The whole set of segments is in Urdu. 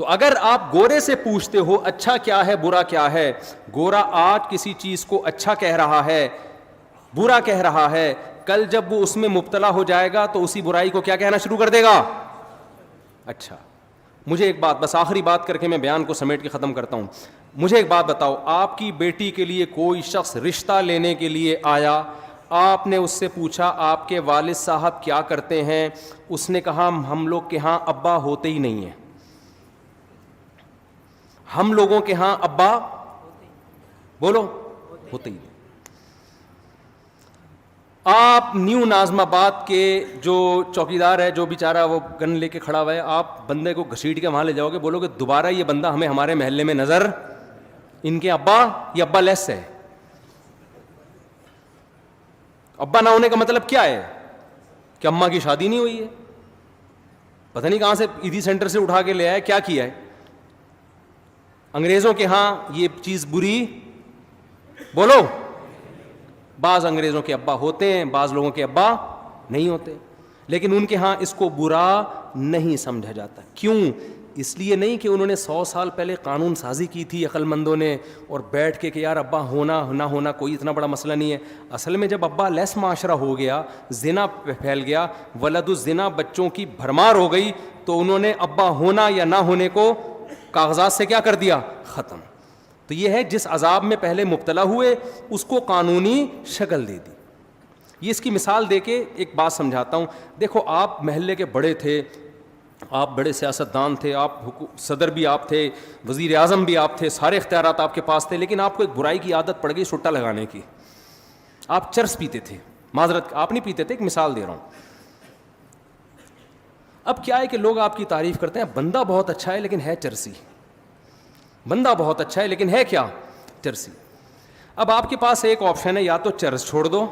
تو اگر آپ گورے سے پوچھتے ہو اچھا کیا ہے برا کیا ہے, گورا آج کسی چیز کو اچھا کہہ رہا ہے, برا کہہ رہا ہے, کل جب وہ اس میں مبتلا ہو جائے گا تو اسی برائی کو کیا کہنا شروع کر دے گا, اچھا. مجھے ایک بات, بس آخری بات کر کے میں بیان کو سمیٹ کے ختم کرتا ہوں. مجھے ایک بات بتاؤ, آپ کی بیٹی کے لیے کوئی شخص رشتہ لینے کے لیے آیا, آپ نے اس سے پوچھا آپ کے والد صاحب کیا کرتے ہیں, اس نے کہا ہم لوگ کے ہاں ابا ہوتے ہی نہیں ہیں, ہم لوگوں کے ہاں ابا بولو ہوتے ہی نہیں. آپ نیو نازم آباد کے جو چوکیدار ہے, جو بیچارہ وہ گن لے کے کھڑا ہوا ہے, آپ بندے کو گھسیٹ کے وہاں لے جاؤ گے, بولو گے دوبارہ یہ بندہ ہمیں ہمارے محلے میں نظر, ان کے ابا یہ ابا لیس ہے. ابا نہ ہونے کا مطلب کیا ہے, کہ اماں کی شادی نہیں ہوئی ہے, پتہ نہیں کہاں سے ایدھی سینٹر سے اٹھا کے لے آئے, کیا کیا ہے. انگریزوں کے ہاں یہ چیز بری, بولو, بعض انگریزوں کے ابا ہوتے ہیں, بعض لوگوں کے ابا نہیں ہوتے, لیکن ان کے ہاں اس کو برا نہیں سمجھا جاتا. کیوں؟ اس لیے نہیں کہ انہوں نے 100 سال پہلے قانون سازی کی تھی عقل مندوں نے, اور بیٹھ کے کہ یار ابا ہونا نہ ہونا کوئی اتنا بڑا مسئلہ نہیں ہے. اصل میں جب ابا لیس معاشرہ ہو گیا, زنا پھیل گیا, ولد الزنا بچوں کی بھرمار ہو گئی, تو انہوں نے ابا ہونا یا نہ ہونے کو کاغذات سے کیا کر دیا, ختم. تو یہ ہے جس عذاب میں پہلے مبتلا ہوئے اس کو قانونی شکل دے دی. یہ اس کی مثال دے کے ایک بات سمجھاتا ہوں. دیکھو آپ محلے کے بڑے تھے, آپ بڑے سیاستدان تھے, آپ صدر بھی آپ تھے, وزیر اعظم بھی آپ تھے, سارے اختیارات آپ کے پاس تھے, لیکن آپ کو ایک برائی کی عادت پڑ گئی سٹا لگانے کی. آپ چرس پیتے تھے, معذرت آپ نہیں پیتے تھے, ایک مثال دے رہا ہوں. اب کیا ہے کہ لوگ آپ کی تعریف کرتے ہیں, بندہ بہت اچھا ہے لیکن ہے چرسی, بندہ بہت اچھا ہے لیکن ہے کیا, چرسی. اب آپ کے پاس ایک آپشن ہے, یا تو چرس چھوڑ دو,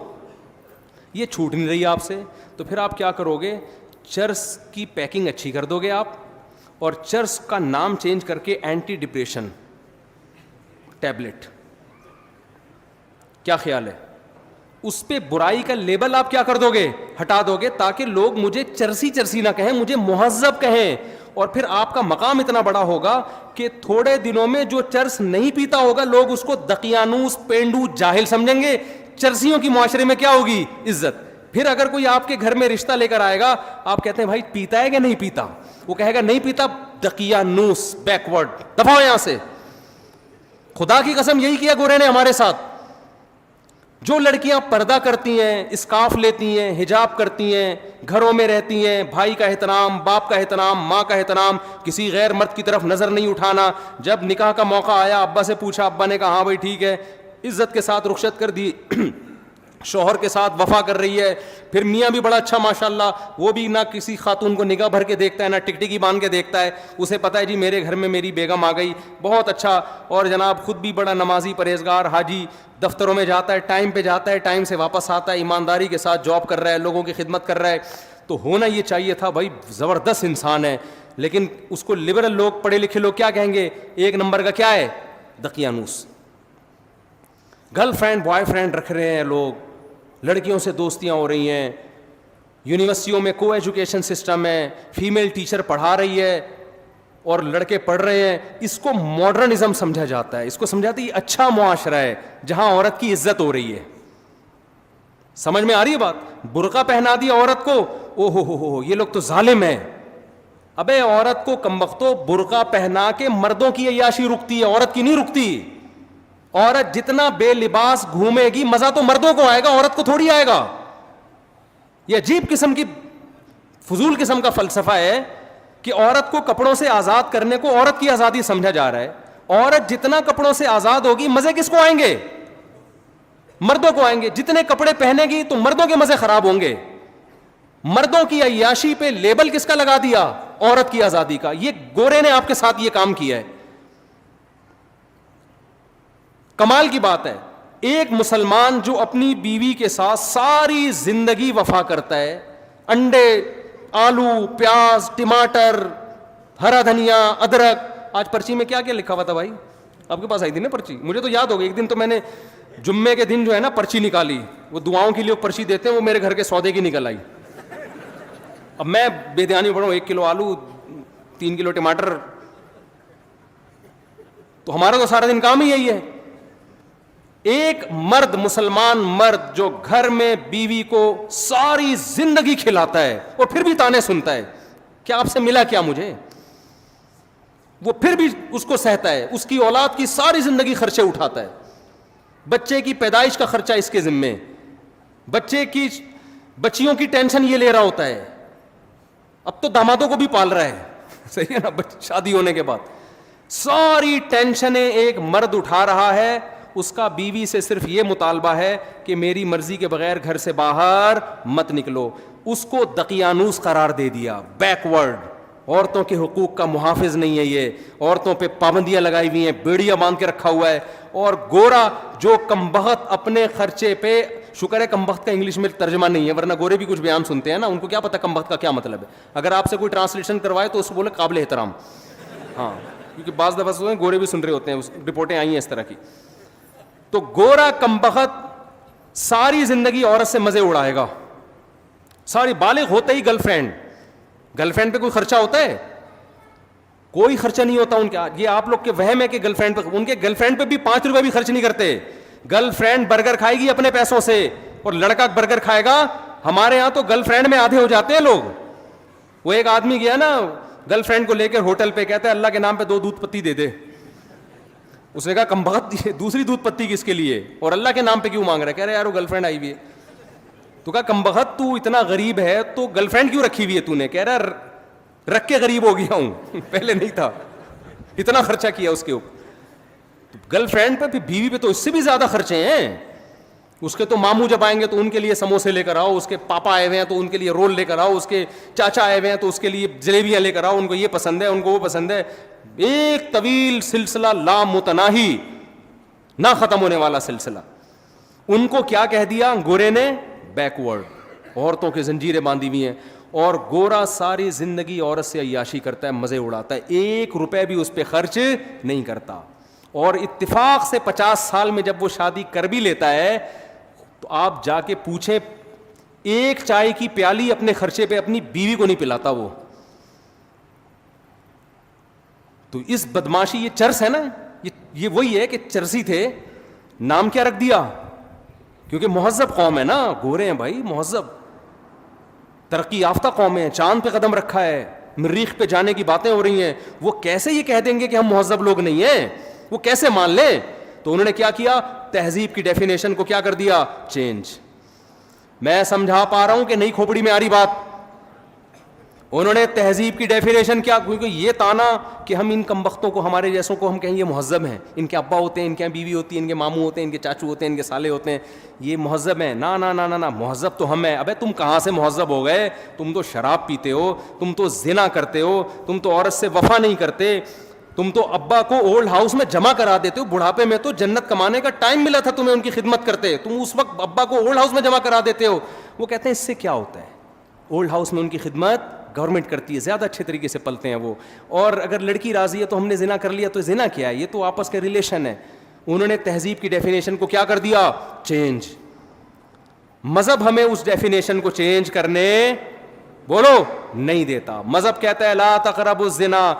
یہ چھوٹ نہیں رہی آپ سے, تو پھر آپ کیا کرو گے, چرس کی پیکنگ اچھی کر دو گے آپ, اور چرس کا نام چینج کر کے اینٹی ڈپریشن ٹیبلٹ, کیا خیال ہے, اس پہ برائی کا لیبل آپ کیا کر دو گے, ہٹا دو گے, تاکہ لوگ مجھے چرسی چرسی نہ کہیں, مجھے مہذب کہیں. اور پھر آپ کا مقام اتنا بڑا ہوگا کہ تھوڑے دنوں میں جو چرس نہیں پیتا ہوگا لوگ اس کو دقیانوس, پینڈو, جاہل سمجھیں گے. چرسیوں کی معاشرے میں کیا ہوگی, عزت. پھر اگر کوئی آپ کے گھر میں رشتہ لے کر آئے گا, آپ کہتے ہیں بھائی پیتا ہے کہ نہیں پیتا, وہ کہے گا نہیں پیتا, دقیانوس, بیکورڈ, دفعو یہاں سے. خدا کی قسم یہی کیا گورے نے ہمارے ساتھ. جو لڑکیاں پردہ کرتی ہیں, اسکارف لیتی ہیں, حجاب کرتی ہیں, گھروں میں رہتی ہیں, بھائی کا احترام, باپ کا احترام, ماں کا احترام, کسی غیر مرد کی طرف نظر نہیں اٹھانا, جب نکاح کا موقع آیا ابا سے پوچھا, ابا نے کہا ہاں بھائی ٹھیک ہے, عزت کے ساتھ رخصت کر دی, شوہر کے ساتھ وفا کر رہی ہے. پھر میاں بھی بڑا اچھا ماشاءاللہ, وہ بھی نہ کسی خاتون کو نگاہ بھر کے دیکھتا ہے, نہ ٹکٹکی باندھ کے دیکھتا ہے, اسے پتہ ہے جی میرے گھر میں میری بیگم آ گئی, بہت اچھا. اور جناب خود بھی بڑا نمازی, پرہیزگار, حاجی, دفتروں میں جاتا ہے, ٹائم پہ جاتا ہے, ٹائم سے واپس آتا ہے, ایمانداری کے ساتھ جاب کر رہا ہے, لوگوں کی خدمت کر رہا ہے. تو ہونا یہ چاہیے تھا بھائی, زبردست انسان ہے. لیکن اس کو لبرل لوگ, پڑھے لکھے لوگ کیا کہیں گے, ایک نمبر کا کیا ہے, دقیانوس. گرل فرینڈ بوائے فرینڈ رکھ رہے ہیں لوگ, لڑکیوں سے دوستیاں ہو رہی ہیں, یونیورسٹیوں میں کو ایجوکیشن سسٹم ہے, فیمیل ٹیچر پڑھا رہی ہے اور لڑکے پڑھ رہے ہیں. اس کو ماڈرنزم سمجھا جاتا ہے, اس کو سمجھاتے یہ اچھا معاشرہ ہے جہاں عورت کی عزت ہو رہی ہے. سمجھ میں آ رہی ہے بات؟ برقع پہنا دی عورت کو, او ہو یہ لوگ تو ظالم ہیں. ابے عورت کو کمبختو برقع پہنا کے مردوں کی عیاشی رکتی ہے, عورت کی نہیں رکتی. عورت جتنا بے لباس گھومے گی مزہ تو مردوں کو آئے گا, عورت کو تھوڑی آئے گا. یہ عجیب قسم کی فضول قسم کا فلسفہ ہے کہ عورت کو کپڑوں سے آزاد کرنے کو عورت کی آزادی سمجھا جا رہا ہے. عورت جتنا کپڑوں سے آزاد ہوگی مزے کس کو آئیں گے, مردوں کو آئیں گے. جتنے کپڑے پہنے گی تو مردوں کے مزے خراب ہوں گے. مردوں کی عیاشی پہ لیبل کس کا لگا دیا, عورت کی آزادی کا. یہ گورے نے آپ کے ساتھ یہ کام کیا ہے. کمال کی بات ہے, ایک مسلمان جو اپنی بیوی کے ساتھ ساری زندگی وفا کرتا ہے, انڈے, آلو, پیاز, ٹماٹر, ہرا دھنیا, ادرک. آج پرچی میں کیا کیا لکھا ہوا تھا بھائی, آپ کے پاس آئی تھی نا پرچی, مجھے تو یاد ہو گئی. ایک دن تو میں نے جمعے کے دن جو ہے نا پرچی نکالی, وہ دعاؤں کے لیے پرچی دیتے ہیں, وہ میرے گھر کے سودے کی نکل آئی. اب میں بے دھیانی پڑھوں, 1 کلو آلو, 3 کلو ٹماٹر, تو ہمارا تو سارا دن کام ہی یہی ہے. ایک مرد, مسلمان مرد, جو گھر میں بیوی کو ساری زندگی کھلاتا ہے اور پھر بھی تانے سنتا ہے, کیا آپ سے ملا کیا مجھے, وہ پھر بھی اس کو سہتا ہے, اس کی اولاد کی ساری زندگی خرچے اٹھاتا ہے, بچے کی پیدائش کا خرچہ اس کے ذمے, بچیوں کی ٹینشن یہ لے رہا ہوتا ہے, اب تو دامادوں کو بھی پال رہا ہے, صحیح ہے نا, شادی ہونے کے بعد ساری ٹینشنیں ایک مرد اٹھا رہا ہے. اس کا بیوی سے صرف یہ مطالبہ ہے کہ میری مرضی کے بغیر گھر سے باہر مت نکلو. اس کو دقیانوس قرار دے دیا, بیکورڈ, عورتوں کے حقوق کا محافظ نہیں ہے یہ, عورتوں پہ پابندیاں لگائی ہوئی ہیں, بیڑیاں باندھ کے رکھا ہوا ہے. اور گورا جو کمبخت اپنے خرچے پہ, شکر ہے کمبخت کا انگلش میں ترجمہ نہیں ہے, ورنہ گورے بھی کچھ بیان سنتے ہیں نا, ان کو کیا پتا کمبخت کا کیا مطلب ہے. اگر آپ سے کوئی ٹرانسلیشن کروائے تو اس کو بولے قابل احترام, ہاں, کیونکہ بعض دفعہ گورے بھی سن رہے ہوتے ہیں, رپورٹیں آئی ہیں اس طرح کی. تو گورا کمبخت ساری زندگی عورت سے مزے اڑائے گا, ساری, بالغ ہوتے ہی گرل فرینڈ پہ کوئی خرچہ ہوتا ہے؟ کوئی خرچہ نہیں ہوتا ان کا. یہ آپ لوگ کے وہم ہے کہ گرل فرینڈ پہ, ان کے گرل فرینڈ پہ بھی 5 روپے بھی خرچ نہیں کرتے. گرل فرینڈ برگر کھائے گی اپنے پیسوں سے اور لڑکا برگر کھائے گا. ہمارے ہاں تو گرل فرینڈ میں آدھے ہو جاتے ہیں لوگ. وہ ایک آدمی گیا نا گرل فرینڈ کو لے کر ہوٹل پہ, کہتا ہے اللہ کے نام پہ 2 دودھ پتی دے دے. اس نے کہا کمبخت دوسری دودھ پتی کس کے لیے اور اللہ کے نام پہ کیوں مانگ رہا ہے؟ کہہ رہے یار وہ گرل فرینڈ آئی ہوئی ہے. تو کہا کمبخت تو اتنا غریب ہے تو گرل فرینڈ کیوں رکھی ہوئی ہے تو نے؟ کہہ رہا رکھ کے غریب ہو گیا ہوں, پہلے نہیں تھا, اتنا خرچہ کیا اس کے اوپر. گرل فرینڈ پہ, بیوی پہ تو اس سے بھی زیادہ خرچے ہیں. اس کے تو ماموں جب آئیں گے تو ان کے لیے سموسے لے کر آؤ, اس کے پاپا آئے ہوئے ہیں تو ان کے لیے رول لے کر آؤ, اس کے چاچا آئے ہوئے ہیں تو اس کے لیے جلیبیاں لے کر آؤ, ان کو یہ پسند ہے, ان کو وہ پسند ہے. ایک طویل سلسلہ لامتناہی, نہ ختم ہونے والا سلسلہ. ان کو کیا کہہ دیا گورے نے؟ بیکورڈ, عورتوں کے زنجیریں باندھی ہوئی ہیں. اور گورا ساری زندگی عورت سے عیاشی کرتا ہے, مزے اڑاتا ہے, 1 روپے بھی اس پہ خرچ نہیں کرتا. اور اتفاق سے 50 سال میں جب وہ شادی کر بھی لیتا ہے تو آپ جا کے پوچھیں, ایک چائے کی پیالی اپنے خرچے پہ اپنی بیوی کو نہیں پلاتا وہ. تو اس بدماشی, یہ چرس ہے نا, یہ وہی ہے کہ چرسی تھے, نام کیا رکھ دیا؟ کیونکہ مہذب قوم ہے نا, گورے ہیں بھائی, مہذب ترقی یافتہ قوم ہے, چاند پہ قدم رکھا ہے, مریخ پہ جانے کی باتیں ہو رہی ہیں. وہ کیسے یہ کہہ دیں گے کہ ہم مہذب لوگ نہیں ہیں؟ وہ کیسے مان لیں؟ تو انہوں نے کیا کیا, تہذیب کی ڈیفینیشن کو کیا کر دیا؟ چینج. میں سمجھا پا رہا ہوں کہ نہیں کھوپڑی میں آ رہی بات؟ انہوں نے تہذیب کی ڈیفینیشن کیا, کیونکہ یہ تانا کہ ہم ان کمبختوں کو, ہمارے جیسوں کو ہم کہیں یہ مہذب ہیں, ان کے ابا ہوتے ہیں, ان کے بیوی ہوتی ہے, ان کے ماموں ہوتے ہیں, ان کے چاچو ہوتے ہیں, ان کے سالے ہوتے ہیں, یہ مہذب ہیں. نا نا نا نا نا, مہذب تو ہم ہیں. ابے تم کہاں سے مہذب ہو گئے؟ تم تو شراب پیتے ہو, تم تو زنا کرتے ہو, تم تو عورت سے وفا نہیں کرتے, تم تو ابا کو اولڈ ہاؤس میں جمع کرا دیتے ہو. بڑھاپے میں تو جنت کمانے کا ٹائم ملا تھا تمہیں ان کی خدمت کرتے, تم اس وقت ابا کو اولڈ ہاؤس میں جمع کرا دیتے ہو. وہ کہتے ہیں اس سے کیا ہوتا ہے, اولڈ ہاؤس میں ان کی خدمت گورنمنٹ کرتی ہے, زیادہ اچھے طریقے سے پلتے ہیں وہ. اور اگر لڑکی راضی ہے تو ہم نے زنا کر لیا, تو زنا کیا ہے, یہ تو آپس کے ریلیشن ہے. انہوں نے تہذیب کی ڈیفینیشن کو کیا کر دیا؟ چینج. مذہب ہمیں اس ڈیفینیشن کو چینج کرنے بولو نہیں دیتا. مذہب کہتا ہے لا تقربوا الزنا.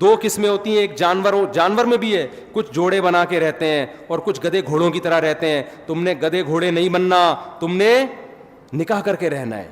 2 قسمیں ہوتی ہیں, ایک جانور میں بھی ہے, کچھ جوڑے بنا کے رہتے ہیں اور کچھ گدھے گھوڑوں کی طرح رہتے ہیں. تم نے گدھے گھوڑے نہیں بننا, تم نے نکاح کر کے رہنا ہے.